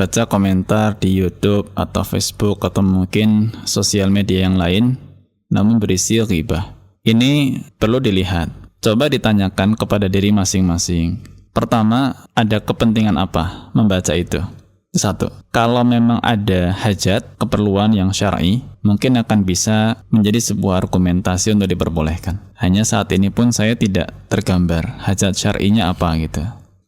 baca komentar di YouTube atau Facebook atau mungkin sosial media yang lain, namun berisi ghibah. Ini perlu dilihat. Coba ditanyakan kepada diri masing-masing. Pertama, ada kepentingan apa membaca itu? Satu, kalau memang ada hajat, keperluan yang syar'i, mungkin akan bisa menjadi sebuah argumentasi untuk diperbolehkan. Hanya saat ini pun saya tidak tergambar hajat syar'inya apa gitu.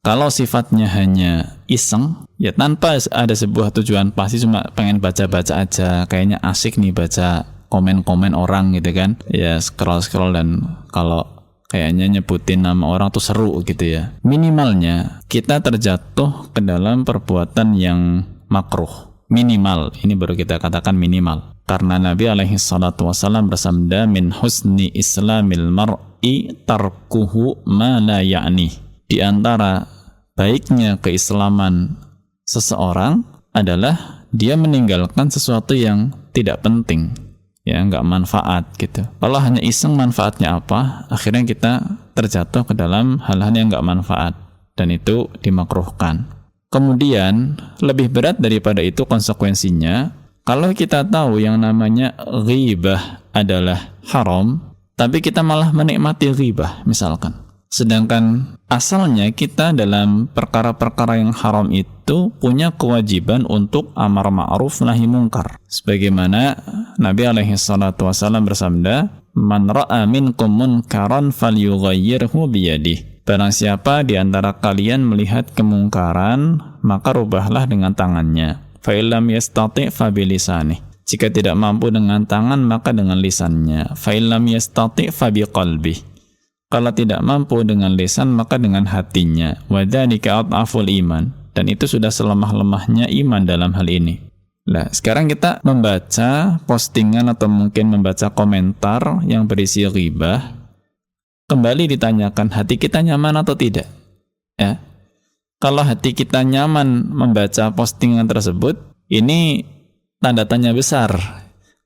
Kalau sifatnya hanya iseng, ya tanpa ada sebuah tujuan pasti, cuma pengen baca-baca aja, kayaknya asik nih baca komen-komen orang gitu kan, ya scroll-scroll dan kalau kayaknya nyebutin nama orang tuh seru gitu ya. Minimalnya kita terjatuh ke dalam perbuatan yang makruh. Minimal, ini baru kita katakan minimal. Karena Nabi alaihi salatu wasallam bersabda, min husni islamil mar'i tarkuhu ma la ya'ni. Di antara baiknya keislaman seseorang adalah dia meninggalkan sesuatu yang tidak penting. Ya, nggak manfaat gitu. Kalau hanya iseng manfaatnya apa, akhirnya kita terjatuh ke dalam hal-hal yang nggak manfaat, dan itu dimakruhkan. Kemudian lebih berat daripada itu konsekuensinya, kalau kita tahu yang namanya ghibah adalah haram, tapi kita malah menikmati ghibah misalkan. Sedangkan asalnya kita dalam perkara-perkara yang haram itu punya kewajiban untuk amar ma'ruf nahi mungkar. Sebagaimana Nabi alaihi salatu wasallam bersabda, "Man ra'a minkum munkaran falyughayyirhu biyadihi." Barang siapa di antara kalian melihat kemungkaran, maka rubahlah dengan tangannya. Fa illam yastati' fa bilisanihi. Jika tidak mampu dengan tangan, maka dengan lisannya. Fa illam yastati' fa biqalbihi. Kalau tidak mampu dengan lisan, maka dengan hatinya. Wa dzalika adhaful iman. Dan itu sudah selemah-lemahnya iman dalam hal ini. Nah, sekarang kita membaca postingan atau mungkin membaca komentar yang berisi ghibah. Kembali ditanyakan, hati kita nyaman atau tidak? Ya. Kalau hati kita nyaman membaca postingan tersebut, ini tanda tanya besar.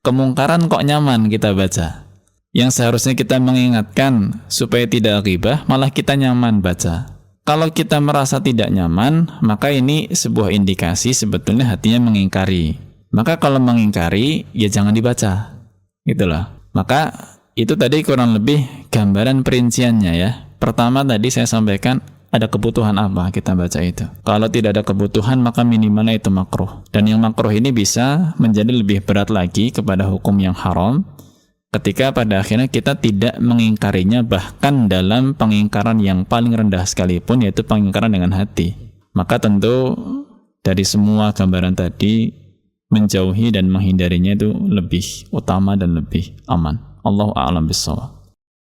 Kemungkaran kok nyaman kita baca? Yang seharusnya kita mengingatkan supaya tidak ghibah, malah kita nyaman baca. Kalau kita merasa tidak nyaman, maka ini sebuah indikasi sebetulnya hatinya mengingkari. Maka kalau mengingkari, ya jangan dibaca. Gitu loh. Maka itu tadi kurang lebih gambaran perinciannya ya. Pertama tadi saya sampaikan, ada kebutuhan apa kita baca itu. Kalau tidak ada kebutuhan, maka minimalnya itu makruh. Dan yang makruh ini bisa menjadi lebih berat lagi kepada hukum yang haram, ketika pada akhirnya kita tidak mengingkarinya, bahkan dalam pengingkaran yang paling rendah sekalipun, yaitu pengingkaran dengan hati. Maka tentu dari semua gambaran tadi, menjauhi dan menghindarinya itu lebih utama dan lebih aman. Allahu a'lam bishawab.